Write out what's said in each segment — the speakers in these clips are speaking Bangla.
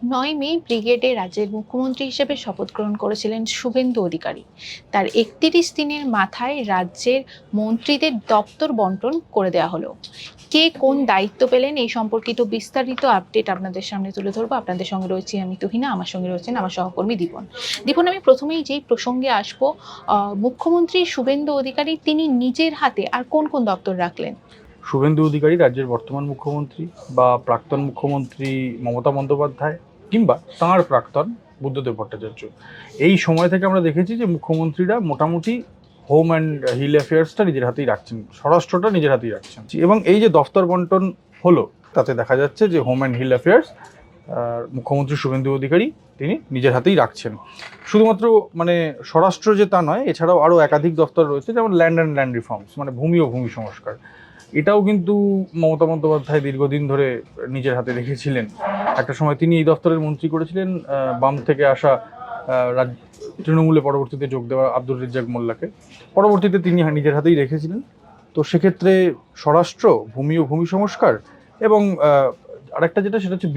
৯ মে ব্রিগেডে রাজ্যের মুখ্যমন্ত্রী হিসেবে শপথ গ্রহণ করেছিলেন শুভেন্দু অধিকারী। তার ৩১ দিনের মাথায় রাজ্যের মন্ত্রীদের দপ্তর বন্টন করে দেওয়া হলো। কে কোন দায়িত্ব পেলেন এই সম্পর্কিত বিস্তারিত আপডেট আপনাদের সামনে তুলে ধরবো। আপনাদের সঙ্গে রয়েছি আমি তুহিনা, আমার সঙ্গে রয়েছেন আমার সহকর্মী দীপন। দীপন, আমি প্রথমেই যেই প্রসঙ্গে আসবো, মুখ্যমন্ত্রী শুভেন্দু অধিকারী তিনি নিজের হাতে আর কোন কোন দপ্তর রাখলেন? শুভেন্দু অধিকারী রাজ্যের বর্তমান মুখ্যমন্ত্রী বা প্রাক্তন মুখ্যমন্ত্রী মমতা বন্দ্যোপাধ্যায় কিংবা তাঁর প্রাক্তন বুদ্ধদেব ভট্টাচার্য, এই সময় থেকে আমরা দেখেছি যে মুখ্যমন্ত্রীরা মোটামুটি হোম অ্যান্ড হিল অ্যাফেয়ার্সটা নিজের হাতেই রাখছেন, স্বরাষ্ট্রটা নিজের হাতেই রাখছেন। এবং এই যে দফতর বন্টন হলো, তাতে দেখা যাচ্ছে যে হোম অ্যান্ড হিল অ্যাফেয়ার্স মুখ্যমন্ত্রী শুভেন্দু অধিকারী তিনি নিজের হাতেই রাখছেন। শুধুমাত্র মানে স্বরাষ্ট্র যে তা নয়, এছাড়াও আরও একাধিক দফতর রয়েছে, যেমন ল্যান্ড রিফর্মস মানে ভূমি ও ভূমি সংস্কার, এটাও কিন্তু মমতা বন্দ্যোপাধ্যায় দীর্ঘদিন ধরে নিজের হাতে রেখেছিলেন। একটা সময় তিনি এই দপ্তরের মন্ত্রী করেছিলেন বাম থেকে আসা তৃণমূলে পরবর্তীতে যোগ দেওয়া আব্দুর রেজ্জাক মোল্লাকে। পরবর্তীতে তিনি নিজের হাতেই রেখেছিলেন। তো সেক্ষেত্রে স্বরাষ্ট্র, ভূমি ও ভূমি সংস্কার এবং আরেকটা যেটা, সেটা হচ্ছে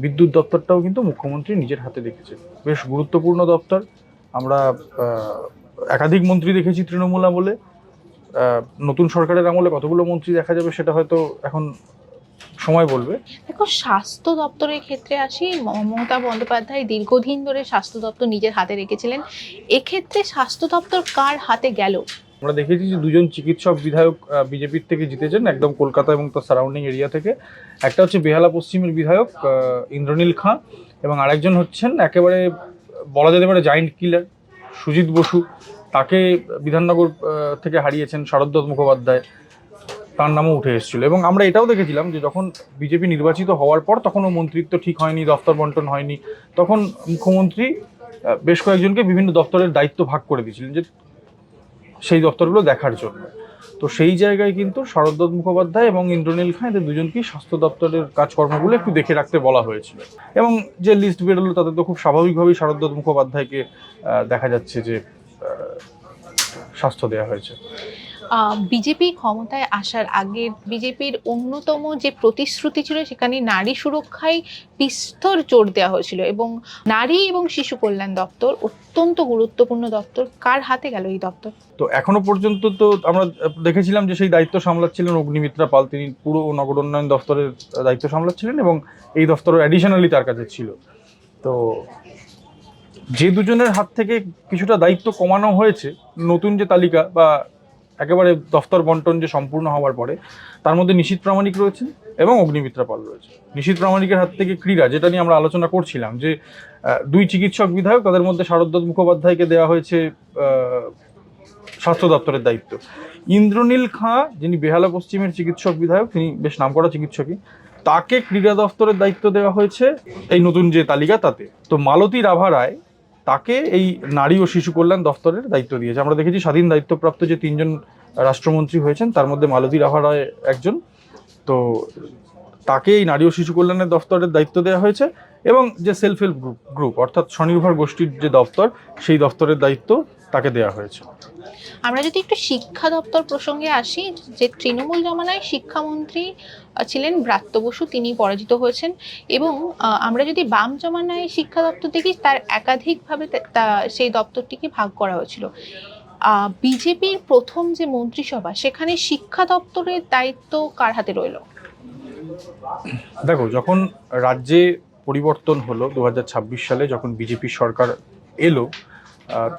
বিদ্যুৎ দপ্তরটাও কিন্তু মুখ্যমন্ত্রী নিজের হাতে রেখেছেন। বেশ গুরুত্বপূর্ণ দপ্তর। আমরা একাধিক মন্ত্রী দেখেছি তৃণমূল আমলে। নতুন সরকারের আমলে কতগুলো মন্ত্রী দেখা যাবে সেটা হয়তো এখন সময় বলবে। দেখো, স্বাস্থ্য দপ্তরের ক্ষেত্রে আসি, মমতা বন্দ্যোপাধ্যায় দীর্ঘদিন ধরে স্বাস্থ্য দপ্তর নিজের হাতে রেখেছিলেন। এক্ষেত্রে স্বাস্থ্য দপ্তর কার হাতে গেল? আমরা দেখেছি যে দুজন চিকিৎসক বিধায়ক বিজেপির থেকে জিতেছেন, একদম কলকাতা এবং তার সারাউন্ডিং এরিয়া থেকে। একটা হচ্ছে বেহালা পশ্চিমের বিধায়ক ইন্দ্রনীল খাঁ, এবং আরেকজন হচ্ছেন একেবারে বলা যেতে পারে জায়েন্ট কিলার সুজিত বসু। তাকে বিধাননগর থেকে হারিয়েছেন শারদ মুখোপাধ্যায়, তার নামও উঠে এসেছিল। এবং আমরা এটাও দেখেছিলাম যে যখন বিজেপি নির্বাচিত হওয়ার পর তখনও মন্ত্রিত্ব ঠিক হয়নি, দফতর বন্টন হয়নি, তখন মুখ্যমন্ত্রী বেশ কয়েকজনকে বিভিন্ন দপ্তরের দায়িত্ব ভাগ করে দিয়েছিলেন যে সেই দপ্তরগুলো দেখার জন্য। তো সেই জায়গায় কিন্তু শারদ মুখোপাধ্যায় এবং ইন্দ্রনীল খাঁ, এদের দুজনকেই স্বাস্থ্য দপ্তরের কাজকর্মগুলো একটু দেখে রাখতে বলা হয়েছিল। এবং যে লিস্ট বেরোলো তাতে তো খুব স্বাভাবিকভাবেই শারদ মুখোপাধ্যায়কে দেখা যাচ্ছে যে স্বাস্থ্য দেওয়া হয়েছে। বিজেপি ক্ষমতায় আসার আগে বিজেপির অন্যতম যে প্রতিশ্রুতি ছিল, সেখানে নারী সুরক্ষায় বিস্তর জোর দেওয়া হয়েছিল, এবং নারী এবং শিশু কল্যাণ দপ্তর অত্যন্ত গুরুত্বপূর্ণ দপ্তর। কার হাতে গেল এই দপ্তর? তো এখনো পর্যন্ত তো আমরা দেখেছিলাম যে সেই দায়িত্ব সামলাচ্ছিলেন অগ্নিমিত্রা পাল, তিনি পুরো নগর উন্নয়ন দপ্তরের দায়িত্ব সামলাচ্ছিলেন, এবং এই দপ্তর অ্যাডিশনালি তার কাছে ছিল। তো যে দুজনের হাত থেকে কিছুটা দায়িত্ব কমানো হয়েছে, নতুন যে তালিকা বা একেবারে দফতর বন্টন যে সম্পূর্ণ হওয়ার পরে, তার মধ্যে নিশীথ প্রামাণিক রয়েছেন এবং অগ্নিমিত্রা পাল রয়েছে। নিশীথ প্রামাণিকের হাত থেকে ক্রীড়া, যেটা নিয়ে আমরা আলোচনা করছিলাম, যে দুই চিকিৎসক বিধায়ক, তাদের মধ্যে শারদ মুখোপাধ্যায়কে দেওয়া হয়েছে স্বাস্থ্য দপ্তরের দায়িত্ব। ইন্দ্রনীল খাঁ, যিনি বেহালা পশ্চিমের চিকিৎসক বিধায়ক, তিনি বেশ নামকরা চিকিৎসকই, তাকে ক্রীড়া দপ্তরের দায়িত্ব দেওয়া হয়েছে এই নতুন যে তালিকা তাতে। তো মালতী রাভা রায়, তাকে এই নারী ও শিশু কল্যাণ দপ্তরের দায়িত্ব দিয়েছে। আমরা দেখেছি স্বাধীন দায়িত্বপ্রাপ্ত যে তিনজন রাষ্ট্রমন্ত্রী হয়েছেন, তার মধ্যে মালতী রাভা রায় একজন। তো তাকে এই নারী ও শিশু কল্যাণের দপ্তরের দায়িত্ব দেওয়া হয়েছে, এবং যে সেলফ হেল্প গ্রুপ অর্থাৎ স্বনির্ভর গোষ্ঠীর যে দপ্তর, সেই দপ্তরের দায়িত্ব তাকে দেওয়া হয়েছে। আমরা যদি একটু শিক্ষা দপ্তর প্রসঙ্গে আসি, যে তৃণমূল জমানায় শিক্ষামন্ত্রী ছিলেন ব্রাত্য বসু, তিনি পরাজিত হয়েছেন। এবং আমরা যদি বাম জমানায় শিক্ষা দপ্তর দেখি, তার একাধিকভাবে সেই দপ্তরটিকে ভাগ করা হয়েছিল। বিজেপির প্রথম যে মন্ত্রিসভা, সেখানে শিক্ষা দপ্তরের দায়িত্ব কার হাতে রইল? দেখো, যখন রাজ্যে পরিবর্তন হলো 2026 সালে, যখন বিজেপি সরকার এলো,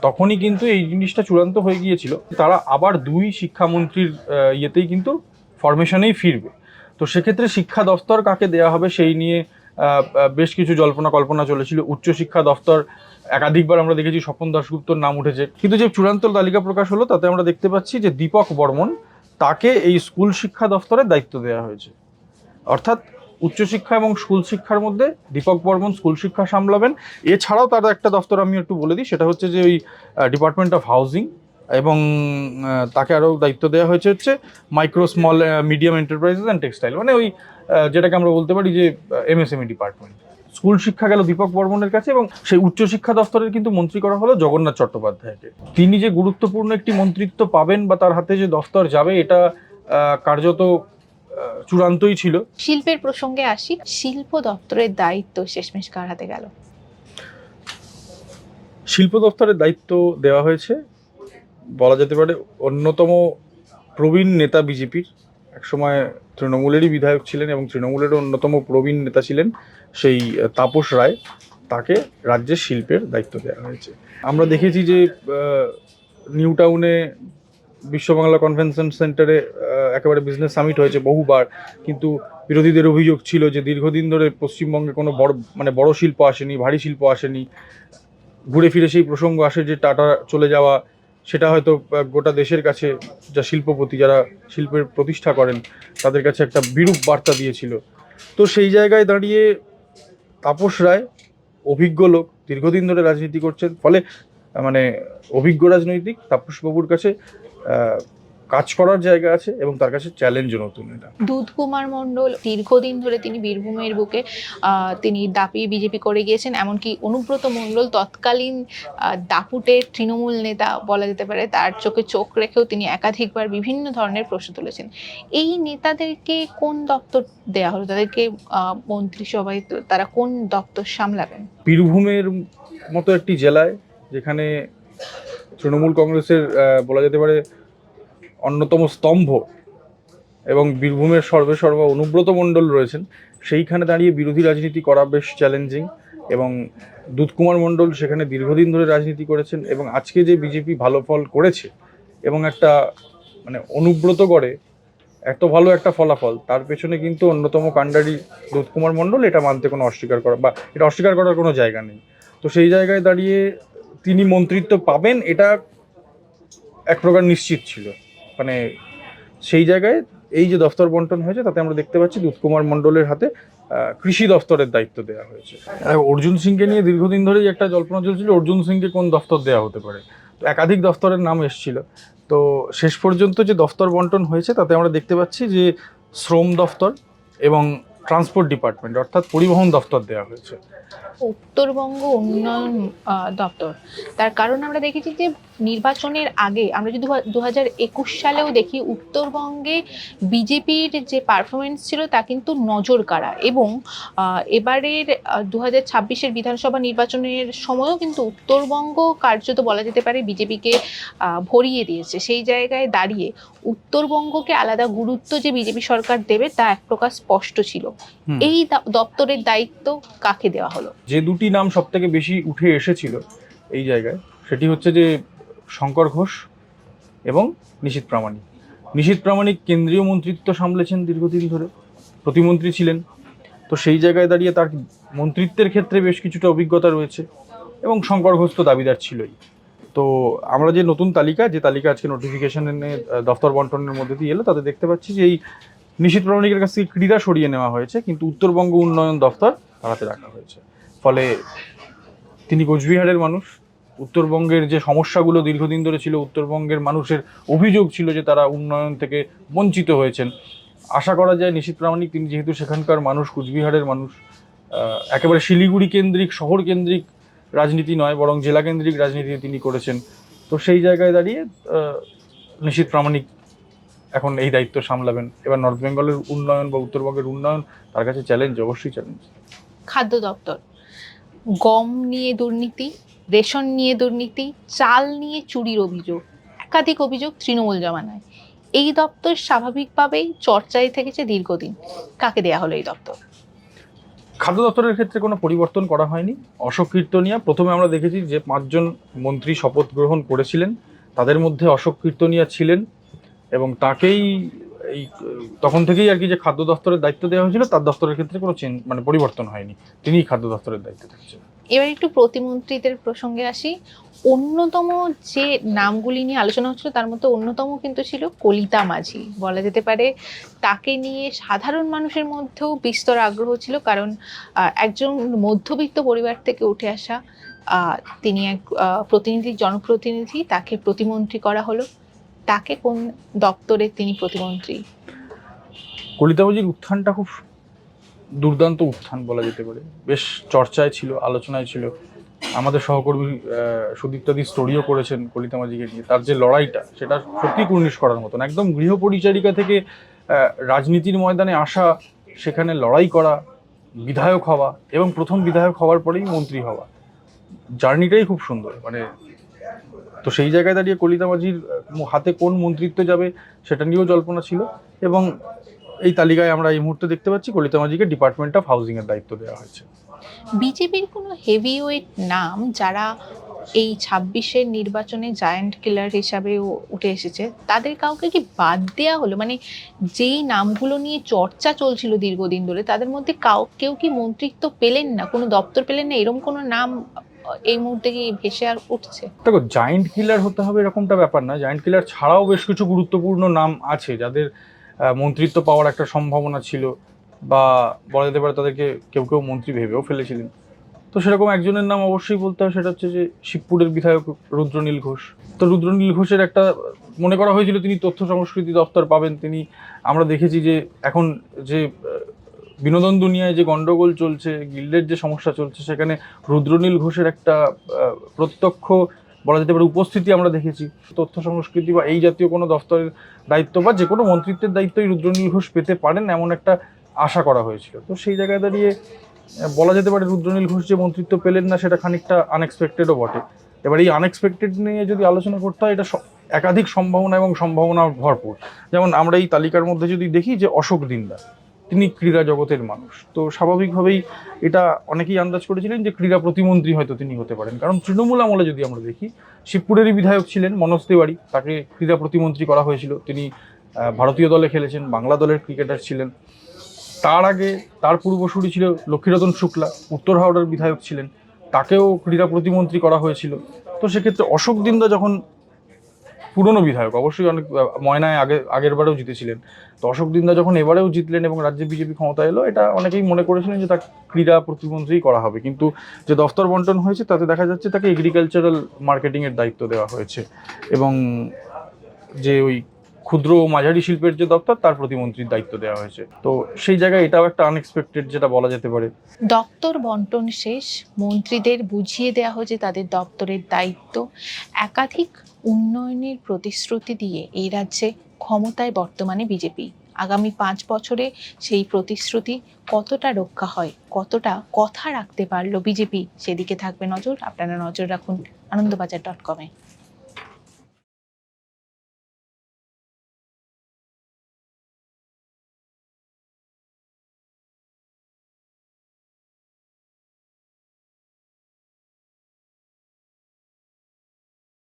তখনই কিন্তু এই জিনিসটা চূড়ান্ত হয়ে গিয়েছিল। তারা আবার দুই শিক্ষামন্ত্রীর ইয়েতেই কিন্তু ফরমেশনেই ফিরবে। তো সেক্ষেত্রে শিক্ষা দফতর কাকে দেওয়া হবে সেই নিয়ে বেশ কিছু জল্পনা কল্পনা চলেছিল। উচ্চশিক্ষা দফতর একাধিকবার আমরা দেখেছি স্বপন দাশগুপ্তর নাম উঠেছে, কিন্তু যে চূড়ান্ত তালিকা প্রকাশ হলো তাতে আমরা দেখতে পাচ্ছি যে দীপক বর্মন, তাকে এই স্কুল শিক্ষা দফতরের দায়িত্ব দেওয়া হয়েছে। অর্থাৎ উচ্চশিক্ষা এবং স্কুল শিক্ষার মধ্যে দীপক বর্মন স্কুল শিক্ষা সামলাবেন। এছাড়াও তার একটা দফতর আমি একটু বলে দিই, সেটা হচ্ছে যে ওই ডিপার্টমেন্ট অফ হাউজিং, এবং তাকে আরও দায়িত্ব দেওয়া হয়েছে হচ্ছে micro small medium enterprises and textile, মানে ওই যেটাকে আমরা বলতে পারি যে এমএসএমই ডিপার্টমেন্ট। স্কুল শিক্ষা গেল দীপক বর্মনের কাছে, এবং সেই উচ্চশিক্ষা দফতরের কিন্তু মন্ত্রী করা হলো জগন্নাথ চট্টোপাধ্যায়কে। তিনি যে গুরুত্বপূর্ণ একটি মন্ত্রিত্ব পাবেন বা তার হাতে যে দফতর যাবে, এটা কার্যত চূড়ান্তই ছিল। শিল্পের প্রসঙ্গে আসি, শিল্প দপ্তরের দায়িত্ব শেষমেশ কার হাতে গেল? শিল্প দপ্তরের দায়িত্ব দেওয়া হয়েছে বলা যেতে পারে অন্যতম প্রবীণ নেতা বিজেপির, একসময় তৃণমূলেরই বিধায়ক ছিলেন এবং তৃণমূলের অন্যতম প্রবীণ নেতা ছিলেন সেই তাপস রায়, তাকে রাজ্যের শিল্পের দায়িত্ব দেওয়া হয়েছে। আমরা দেখেছি যে নিউ টাউনে বিশ্ব বাংলা কনভেনশন সেন্টারে একেবারে বিজনেস সামিট হয়েছে বহুবার, কিন্তু বিরোধীদের অভিযোগ ছিল যে দীর্ঘদিন ধরে পশ্চিমবঙ্গে কোনো বড় শিল্প আসেনি, ভারী শিল্প আসেনি। ঘুরে ফিরে সেই প্রসঙ্গ আসে যে টাটা চলে যাওয়া, সেটা হয়তো গোটা দেশের কাছে যা শিল্পপতি, যারা শিল্পের প্রতিষ্ঠা করেন, তাদের কাছে একটা বিরূপ বার্তা দিয়েছিল। তো সেই জায়গায় দাঁড়িয়ে তাপস রায় অভিজ্ঞ লোক, দীর্ঘদিন ধরে রাজনীতি করছেন, ফলে অভিজ্ঞ রাজনৈতিক তাপসবাবুর কাছে কাজ করার জায়গা আছে এবং তার কাছে চ্যালেঞ্জও নতুন এটা। দুধকুমার মণ্ডল দীর্ঘদিন ধরে তিনি বীরভূমের বুকে তিনি দাপিয়ে বিজেপি করে গিয়েছেন, এমনকি অনুব্রত মণ্ডল তৎকালীন দাপুটের তৃণমূল নেতা বলা যেতে পারে, তার চোখে চোখ রেখেও তিনি একাধিকবার বিভিন্ন ধরনের প্রশ্ন তুলেছেন। এই নেতাদেরকে কোন দপ্তর দেয়া হলো? তাদেরকে মন্ত্রিসভায় তারা কোন দপ্তর সামলাবেন? বীরভূমের মতো একটি জেলায়, যেখানে তৃণমূল কংগ্রেসের বলা যেতে পারে অন্যতম স্তম্ভ এবং বীরভূমের সর্বেসর্বা অনুব্রত মণ্ডল রয়েছেন, সেইখানে দাঁড়িয়ে বিরোধী রাজনীতি করা বেশ চ্যালেঞ্জিং। এবং দুধকুমার মণ্ডল সেখানে দীর্ঘদিন ধরে রাজনীতি করেছেন এবং আজকে যে বিজেপি ভালো ফল করেছে এবং একটা অনুব্রত গড়ে এত ভালো একটা ফলাফল, তার পেছনে কিন্তু অন্যতম কাণ্ডারি দুধকুমার মণ্ডল, এটা মানতে কোনো অস্বীকার করা বা এটা অস্বীকার করার কোনো জায়গা নেই। তো সেই জায়গায় দাঁড়িয়ে তিনি মন্ত্রিত্ব পাবেন এটা এক প্রকার নিশ্চিত ছিল। সেই জায়গায় এই যে দফতর বন্টন হয়েছে, তাতে আমরা দেখতে পাচ্ছি দুধকুমার মণ্ডলের হাতে কৃষি দফতরের দায়িত্ব দেওয়া হয়েছে। অর্জুন সিংকে নিয়ে দীর্ঘদিন ধরেই একটা জল্পনা চলছিল অর্জুন সিংকে কোন দফতর দেওয়া হতে পারে। তো একাধিক দফতরের নাম এসেছিল। তো শেষ পর্যন্ত যে দফতর বন্টন হয়েছে, তাতে আমরা দেখতে পাচ্ছি যে শ্রম দফতর এবং ট্রান্সপোর্ট ডিপার্টমেন্ট অর্থাৎ পরিবহন দফতর দেওয়া হয়েছে। উত্তরবঙ্গ উন্নয়ন দপ্তর, তার কারণ আমরা দেখেছি যে নির্বাচনের আগে আমরা যদি 2021 সালেও দেখি, উত্তরবঙ্গে বিজেপির যে পারফরমেন্স ছিল তা কিন্তু নজর কাড়া। এবং এবারের 2026-এর বিধানসভা নির্বাচনের সময়ও কিন্তু উত্তরবঙ্গ কার্যত বলা যেতে পারে বিজেপিকে ভরিয়ে দিয়েছে। সেই জায়গায় দাঁড়িয়ে উত্তরবঙ্গকে আলাদা গুরুত্ব যে বিজেপি সরকার দেবে তা এক প্রকার স্পষ্ট ছিল। এই দপ্তরের দায়িত্ব কাকে দেওয়া হলো? যে দুটি নাম সব থেকে বেশি উঠে এসেছিল এই জায়গায়, সেটি হচ্ছে যে শঙ্কর ঘোষ এবং নিশীথ প্রামাণিক। নিশীথ প্রামাণিক কেন্দ্রীয় মন্ত্রিত্ব সামলেছেন দীর্ঘদিন ধরে, প্রতিমন্ত্রী ছিলেন। তো সেই জায়গায় দাঁড়িয়ে তার মন্ত্রিত্বের ক্ষেত্রে বেশ কিছুটা অভিজ্ঞতা রয়েছে এবং শঙ্কর ঘোষ তো দাবিদার ছিলই। তো আমরা যে নতুন তালিকা আজকে নোটিফিকেশনে দফতর বন্টনের মধ্যে দিয়ে এলো, তাতে দেখতে পাচ্ছি যে এই নিশীথ প্রামাণিকের কাছ থেকে ক্রীড়া সরিয়ে নেওয়া হয়েছে, কিন্তু উত্তরবঙ্গ উন্নয়ন দফতর তাড়াতে রাখা হয়েছে। ফলে তিনি কোচবিহারের মানুষ, উত্তরবঙ্গের যে সমস্যাগুলো দীর্ঘদিন ধরে ছিল, উত্তরবঙ্গের মানুষের অভিযোগ ছিল যে তারা উন্নয়ন থেকে বঞ্চিত হয়েছেন। আশা করা যায় নিশীথ প্রামাণিক, তিনি যেহেতু সেখানকার মানুষ, কুচবিহারের মানুষ, একেবারে শিলিগুড়ি কেন্দ্রিক, শহর কেন্দ্রিক রাজনীতি নয়, বরং জেলা কেন্দ্রিক রাজনীতি তিনি করেছেন। তো সেই জায়গায় দাঁড়িয়ে নিশীথ প্রামাণিক এখন এই দায়িত্ব সামলাবেন। এবার নর্থ বেঙ্গলের উন্নয়ন বা উত্তরবঙ্গের উন্নয়ন তার কাছে চ্যালেঞ্জ, অবশ্যই চ্যালেঞ্জ। খাদ্য দপ্তর, গম নিয়ে দুর্নীতি, রেশন নিয়ে দুর্নীতি, চাল নিয়ে চুরির অভিযোগ, একাধিক অভিযোগ তৃণমূল জমানায়। এই দপ্তর স্বাভাবিকভাবেই চর্চায় থেকেছে দীর্ঘদিন। কাকে দেয়া হলো এই দপ্তর? খাদ্য দপ্তরের ক্ষেত্রে কোনো পরিবর্তন করা হয়নি। অশোক কীর্তনিয়া, প্রথমে আমরা দেখেছি যে 5 জন মন্ত্রী শপথ গ্রহণ করেছিলেন, তাদের মধ্যে অশোক কীর্তনিয়া ছিলেন এবং তাকেই তখন থেকেই আর কি যে খাদ্য দপ্তরের দায়িত্ব দেওয়া হয়েছিল, তার দপ্তরের ক্ষেত্রে কোনো পরিবর্তন হয়নি, তিনিই খাদ্য দপ্তরের দায়িত্ব থাকছেন। এবার একটু প্রতিমন্ত্রীদের প্রসঙ্গে আসি। অন্যতম যে নামগুলি নিয়ে আলোচনা হচ্ছিল তার মধ্যে অন্যতম কিন্তু ছিল কলিতা মাঝি। বলা যেতে পারে তাকে নিয়ে সাধারণ মানুষের মধ্যেও বিস্তর আগ্রহ ছিল, কারণ একজন মধ্যবিত্ত পরিবার থেকে উঠে আসা তিনি এক জনপ্রতিনিধি, তাকে প্রতিমন্ত্রী করা হলো। তাকে কোন দপ্তরে তিনি প্রতিমন্ত্রী? কলিতা মাঝির উত্থানটা খুব দুর্দান্ত উত্থান বলা যেতে পারে, বেশ চর্চায় ছিল, আলোচনায় ছিল। আমাদের সহকর্মী সুদীপ্তাদি স্টোরিও করেছেন কলিতা মাঝিকে নিয়ে। তার যে লড়াইটা, সেটা সত্যি কুর্নিশ করার মতন। একদম গৃহপরিচারিকা থেকে রাজনীতির ময়দানে আসা, সেখানে লড়াই করা, বিধায়ক হওয়া এবং প্রথম বিধায়ক হওয়ার পরেই মন্ত্রী হওয়া, জার্নিটাই খুব সুন্দর। মানে তো সেই জায়গায় দাঁড়িয়ে কলিতা মাঝির হাতে কোন মন্ত্রিত্ব যাবে সেটা নিয়েও জল্পনা ছিল, এবং এই তালিকায় আমরা এই মুহূর্তে দেখতে পাচ্ছি কলিতা মাঝিকে ডিপার্টমেন্ট অফ হাউজিং এর দায়িত্ব দেওয়া হয়েছে। বিজেপির কোনো হেভিওয়েট নাম যারা এই 26-এর নির্বাচনে জায়ান্ট কিলার হিসাবে উঠে এসেছে, তাদের কাউকে কি বাদ দেওয়া হলো? মানে যেই নামগুলো নিয়ে চর্চা চলছিল দীর্ঘদিন ধরে, তাদের মধ্যে কেউ কি মন্ত্রিত্ব পেলেন না, কোনো দপ্তর পেলেন না, এরকম কোনো নাম এই মুহূর্তে কি ভেসে আর উঠছে? দেখো, জায়েন্ট কিলার হতে হবে এরকমটা ব্যাপার না। জায়েন্ট কিলার ছাড়াও বেশ কিছু গুরুত্বপূর্ণ নাম আছে যাদের মন্ত্রিত্ব পাওয়ার একটা সম্ভাবনা ছিল, বা বলা যেতে পারে তাদেরকে কেউ কেউ মন্ত্রী ভেবেও ফেলেছিলেন। তো সেরকম একজনের নাম অবশ্যই বলতে হয়, সেটা হচ্ছে যে শিবপুরের বিধায়ক রুদ্রনীল ঘোষ। তো রুদ্রনীল ঘোষের একটা মনে করা হয়েছিল তিনি তথ্য সংস্কৃতি দপ্তর পাবেন। তিনি, আমরা দেখেছি যে এখন যে বিনোদন দুনিয়ায় যে গন্ডগোল চলছে, গিল্ডের যে সমস্যা চলছে, সেখানে রুদ্রনীল ঘোষের একটা প্রত্যক্ষ বলা যেতে পারে উপস্থিতি আমরা দেখেছি। তথ্য সংস্কৃতি বা এই জাতীয় কোনো দপ্তরের দায়িত্ব বা যে কোনো মন্ত্রিত্বের দায়িত্বই রুদ্রনীল ঘোষ পেতে পারেন এমন একটা আশা করা হয়েছিল। তো সেই জায়গায় দাঁড়িয়ে বলা যেতে পারে রুদ্রনীল ঘোষ যে মন্ত্রিত্ব পেলেন না, সেটা খানিকটা আনএক্সপেক্টেডও বটে। এবার এই আনএক্সপেক্টেড নিয়ে যদি আলোচনা করতে হয়, এটা একাধিক সম্ভাবনা এবং সম্ভাবনা ভরপুর। যেমন আমরা এই তালিকার মধ্যে যদি দেখি যে অশোক দিন্দা, তিনি ক্রীড়া জগতের মানুষ। তো স্বাভাবিকভাবেই এটা অনেকেই আন্দাজ করেছিলেন যে ক্রীড়া প্রতিমন্ত্রী হয়তো তিনি হতে পারেন, কারণ তৃণমূল আমলে যদি আমরা দেখি, শিবপুরেরই বিধায়ক ছিলেন মনোজ তিওয়ারি, তাকে ক্রীড়া প্রতিমন্ত্রী করা হয়েছিল। তিনি ভারতীয় দলে খেলেছেন, বাংলা দলের ক্রিকেটার ছিলেন। তার আগে তার পূর্বসূরি ছিল লক্ষ্মীরতন শুক্লা, উত্তর হাওড়ার বিধায়ক ছিলেন, তাকেও ক্রীড়া প্রতিমন্ত্রী করা হয়েছিল। তো সেক্ষেত্রে অশোক দিন্দা যখন পুরনো বিধায়ক, অবশ্যই অনেক ময়নায় আগের বারেও জিতেছিলেন, তো অশোক দিন্দা যখন এবারেও জিতলেন এবং রাজ্যে বিজেপি ক্ষমতা এলো, এটা অনেকেই মনে করেছিলেন যে তাকে ক্রীড়া প্রতিমন্ত্রী করা হবে। কিন্তু যে দফতর বন্টন হয়েছে তাতে দেখা যাচ্ছে তাকে এগ্রিকালচারাল মার্কেটিংয়ের দায়িত্ব দেওয়া হয়েছে, এবং যে ওই ক্ষুদ্র ও মাঝারি শিল্পের যে দপ্তর, তার প্রতিমন্ত্রীর দায়িত্ব দেওয়া হয়েছে। তো সেই জায়গায় এটাও একটা আনএক্সপেক্টেড যেটা বলা যেতে পারে। দপ্তর বন্টন শেষ, মন্ত্রীদের বুঝিয়ে দেওয়া হয়েছে তাদের দপ্তরের দায়িত্ব। একাধিক উন্নয়নের প্রতিশ্রুতি দিয়ে এই রাজ্যে ক্ষমতায় বর্তমানে বিজেপি। আগামী 5 বছরে সেই প্রতিশ্রুতি কতটা রক্ষা হয়, কতটা কথা রাখতে পারলো বিজেপি, সেদিকে থাকবে নজর। আপনারা নজর রাখুন আনন্দবাজার.com-এ।